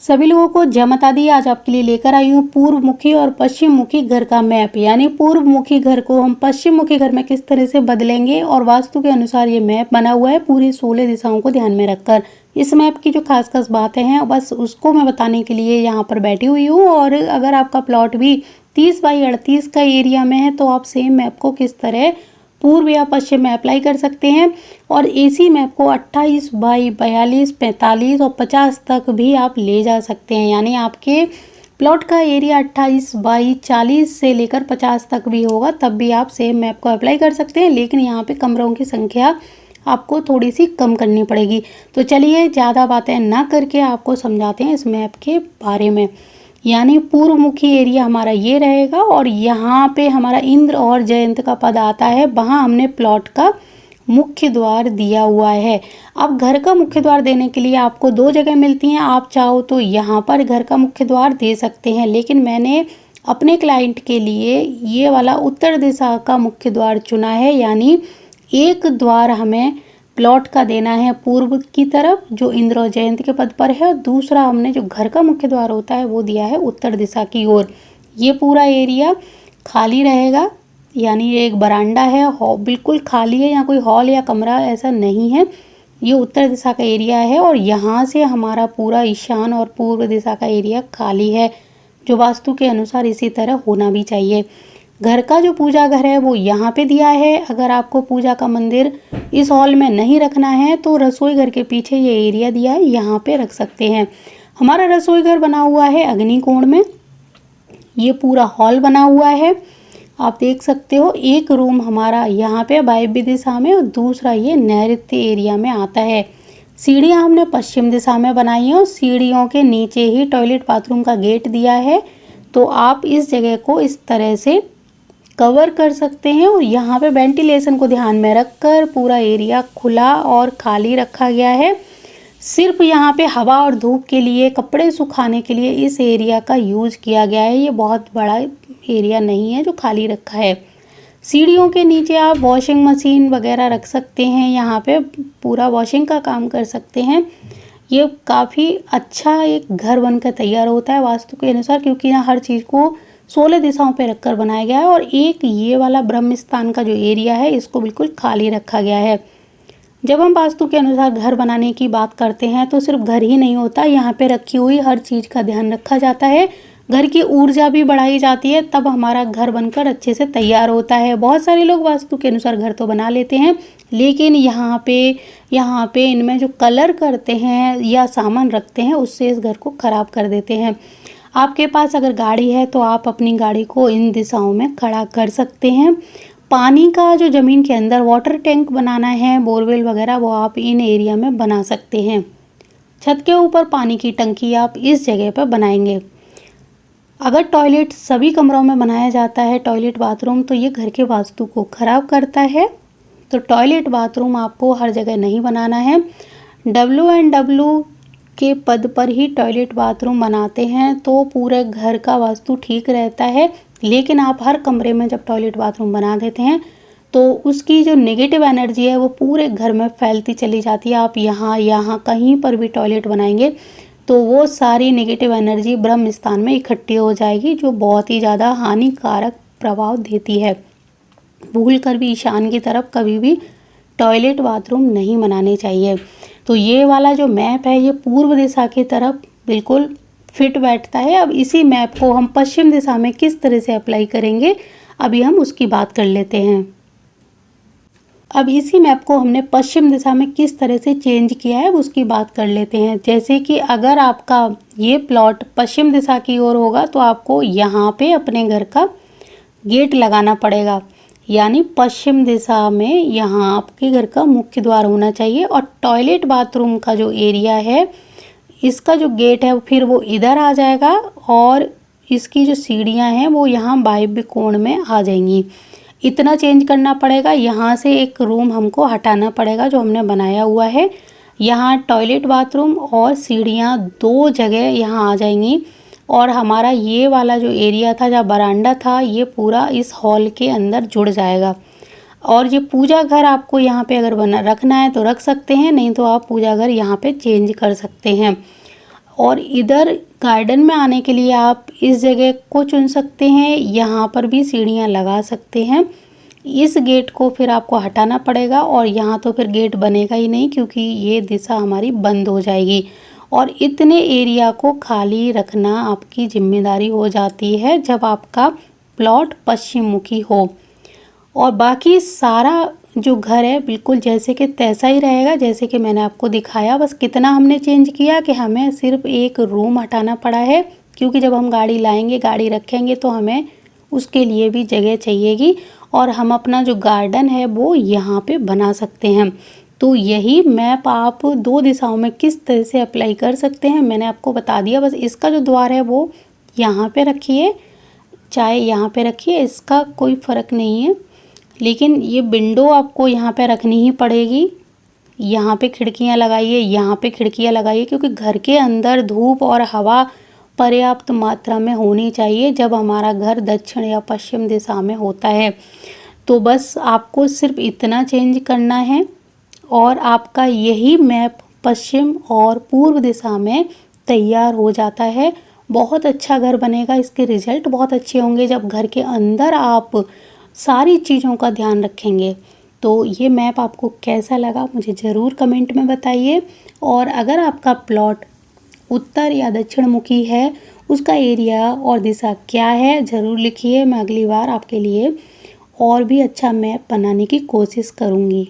सभी लोगों को जय माता दी। आज आपके लिए लेकर आई हूँ पूर्व मुखी और पश्चिम मुखी घर का मैप। यानी पूर्व मुखी घर को हम पश्चिम मुखी घर में किस तरह से बदलेंगे और वास्तु के अनुसार ये मैप बना हुआ है पूरी 16 दिशाओं को ध्यान में रखकर। इस मैप की जो खास खास बातें हैं बस उसको मैं बताने के लिए यहाँ पर बैठी हुई हूँ। और अगर आपका प्लॉट भी 30 बाई 38 का एरिया में है तो आप सेम मैप को किस तरह पूर्व या पश्चिम में अप्लाई कर सकते हैं। और इसी मैप को 28 बाई 42, 45 और 50 तक भी आप ले जा सकते हैं। यानी आपके प्लॉट का एरिया 28 बाई 40 से लेकर 50 तक भी होगा, तब भी आप सेम मैप को अप्लाई कर सकते हैं। लेकिन यहाँ पे कमरों की संख्या आपको थोड़ी सी कम करनी पड़ेगी। तो चलिए ज़्यादा बातें ना करके आपको समझाते हैं इस मैप के बारे में। यानी पूर्व मुखी एरिया हमारा ये रहेगा और यहाँ पे हमारा इंद्र और जयंत का पद आता है। वहाँ हमने प्लॉट का मुख्य द्वार दिया हुआ है। अब घर का मुख्य द्वार देने के लिए आपको 2 जगह मिलती हैं। आप चाहो तो यहाँ पर घर का मुख्य द्वार दे सकते हैं, लेकिन मैंने अपने क्लाइंट के लिए ये वाला उत्तर दिशा का मुख्य द्वार चुना है। यानी एक द्वार हमें प्लॉट का देना है पूर्व की तरफ जो इंद्र और जयंत के पद पर है, और दूसरा हमने जो घर का मुख्य द्वार होता है वो दिया है उत्तर दिशा की ओर। ये पूरा एरिया खाली रहेगा, यानी ये एक बरामदा है, बिल्कुल खाली है, यहाँ कोई हॉल या कमरा ऐसा नहीं है। ये उत्तर दिशा का एरिया है और यहाँ से हमारा पूरा ईशान और पूर्व दिशा का एरिया खाली है, जो वास्तु के अनुसार इसी तरह होना भी चाहिए। घर का जो पूजा घर है वो यहाँ पे दिया है। अगर आपको पूजा का मंदिर इस हॉल में नहीं रखना है तो रसोई घर के पीछे ये एरिया दिया है, यहाँ पे रख सकते हैं। हमारा रसोई घर बना हुआ है अग्निकोण में। ये पूरा हॉल बना हुआ है, आप देख सकते हो। एक रूम हमारा यहाँ पे वायव्य दिशा में और दूसरा ये नैऋत्य एरिया में आता है। सीढ़ियाँ हमने पश्चिम दिशा में बनाई हैं और सीढ़ियों के नीचे ही टॉयलेट बाथरूम का गेट दिया है। तो आप इस जगह को इस तरह से कवर कर सकते हैं। और यहाँ पे वेंटिलेशन को ध्यान में रखकर पूरा एरिया खुला और खाली रखा गया है। सिर्फ यहाँ पे हवा और धूप के लिए, कपड़े सुखाने के लिए इस एरिया का यूज किया गया है। ये बहुत बड़ा एरिया नहीं है जो खाली रखा है। सीढ़ियों के नीचे आप वॉशिंग मशीन वगैरह रख सकते हैं, यहाँ पे पूरा वॉशिंग का काम कर सकते हैं। ये काफ़ी अच्छा एक घर बनकर तैयार होता है वास्तु के अनुसार, क्योंकि यहाँ हर चीज़ को 16 दिशाओं पे रखकर बनाया गया है। और एक ये वाला ब्रह्म स्थान का जो एरिया है इसको बिल्कुल खाली रखा गया है। जब हम वास्तु के अनुसार घर बनाने की बात करते हैं तो सिर्फ घर ही नहीं होता, यहाँ पे रखी हुई हर चीज़ का ध्यान रखा जाता है। घर की ऊर्जा भी बढ़ाई जाती है, तब हमारा घर बनकर अच्छे से तैयार होता है। बहुत सारे लोग वास्तु के अनुसार घर तो बना लेते हैं, लेकिन यहाँ पे इनमें जो कलर करते हैं या सामान रखते हैं उससे इस घर को ख़राब कर देते हैं। आपके पास अगर गाड़ी है तो आप अपनी गाड़ी को इन दिशाओं में खड़ा कर सकते हैं। पानी का जो ज़मीन के अंदर वाटर टैंक बनाना है, बोरवेल वगैरह, वो आप इन एरिया में बना सकते हैं। छत के ऊपर पानी की टंकी आप इस जगह पर बनाएंगे। अगर टॉयलेट सभी कमरों में बनाया जाता है, टॉयलेट बाथरूम, तो ये घर के वास्तु को ख़राब करता है। तो टॉयलेट बाथरूम आपको हर जगह नहीं बनाना है। WN&W के पद पर ही टॉयलेट बाथरूम बनाते हैं तो पूरे घर का वास्तु ठीक रहता है। लेकिन आप हर कमरे में जब टॉयलेट बाथरूम बना देते हैं तो उसकी जो नेगेटिव एनर्जी है वो पूरे घर में फैलती चली जाती है। आप यहाँ कहीं पर भी टॉयलेट बनाएंगे तो वो सारी नेगेटिव एनर्जी ब्रह्म स्थान में इकट्ठी हो जाएगी, जो बहुत ही ज़्यादा हानिकारक प्रभाव देती है। भूल कर भी ईशान की तरफ कभी भी टॉयलेट बाथरूम नहीं बनाने चाहिए। तो ये वाला जो मैप है ये पूर्व दिशा की तरफ बिल्कुल फिट बैठता है। अब इसी मैप को हम पश्चिम दिशा में किस तरह से अप्लाई करेंगे, अभी हम उसकी बात कर लेते हैं। अब इसी मैप को हमने पश्चिम दिशा में किस तरह से चेंज किया है उसकी बात कर लेते हैं। जैसे कि अगर आपका ये प्लॉट पश्चिम दिशा की ओर होगा तो आपको यहाँ पे अपने घर का गेट लगाना पड़ेगा। यानी पश्चिम दिशा में यहाँ आपके घर का मुख्य द्वार होना चाहिए। और टॉयलेट बाथरूम का जो एरिया है इसका जो गेट है फिर वो इधर आ जाएगा और इसकी जो सीढ़ियाँ हैं वो यहाँ वायव्य कोण में आ जाएंगी। इतना चेंज करना पड़ेगा। यहाँ से एक रूम हमको हटाना पड़ेगा जो हमने बनाया हुआ है। यहाँ टॉयलेट बाथरूम और सीढ़ियाँ 2 जगह यहाँ आ जाएंगी। और हमारा ये वाला जो एरिया था जहाँ बरामदा था ये पूरा इस हॉल के अंदर जुड़ जाएगा। और ये पूजा घर आपको यहाँ पे अगर रखना है तो रख सकते हैं, नहीं तो आप पूजा घर यहाँ पे चेंज कर सकते हैं। और इधर गार्डन में आने के लिए आप इस जगह को चुन सकते हैं, यहाँ पर भी सीढ़ियाँ लगा सकते हैं। इस गेट को फिर आपको हटाना पड़ेगा और यहाँ तो फिर गेट बनेगा ही नहीं क्योंकि ये दिशा हमारी बंद हो जाएगी। और इतने एरिया को खाली रखना आपकी जिम्मेदारी हो जाती है जब आपका प्लॉट पश्चिम मुखी हो। और बाकी सारा जो घर है बिल्कुल जैसे कि तैसा ही रहेगा जैसे कि मैंने आपको दिखाया। बस कितना हमने चेंज किया कि हमें सिर्फ एक रूम हटाना पड़ा है क्योंकि जब हम गाड़ी लाएंगे, गाड़ी रखेंगे तो हमें उसके लिए भी जगह चाहिएगी और हम अपना जो गार्डन है वो यहाँ पे बना सकते हैं। तो यही मैप आप 2 दिशाओं में किस तरह से अप्लाई कर सकते हैं मैंने आपको बता दिया। बस इसका जो द्वार है वो यहाँ पे रखिए, चाहे यहाँ पे रखिए, इसका कोई फ़र्क नहीं है। लेकिन ये विंडो आपको यहाँ पे रखनी ही पड़ेगी। यहाँ पे खिड़कियाँ लगाइए, यहाँ पे खिड़कियाँ लगाइए क्योंकि घर के अंदर धूप और हवा पर्याप्त मात्रा में होनी चाहिए जब हमारा घर दक्षिण या पश्चिम दिशा में होता है। तो बस आपको सिर्फ इतना चेंज करना है और आपका यही मैप पश्चिम और पूर्व दिशा में तैयार हो जाता है। बहुत अच्छा घर बनेगा, इसके रिजल्ट बहुत अच्छे होंगे जब घर के अंदर आप सारी चीज़ों का ध्यान रखेंगे। तो ये मैप आपको कैसा लगा मुझे ज़रूर कमेंट में बताइए। और अगर आपका प्लॉट उत्तर या दक्षिण मुखी है उसका एरिया और दिशा क्या है ज़रूर लिखिए। मैं अगली बार आपके लिए और भी अच्छा मैप बनाने की कोशिश करूँगी।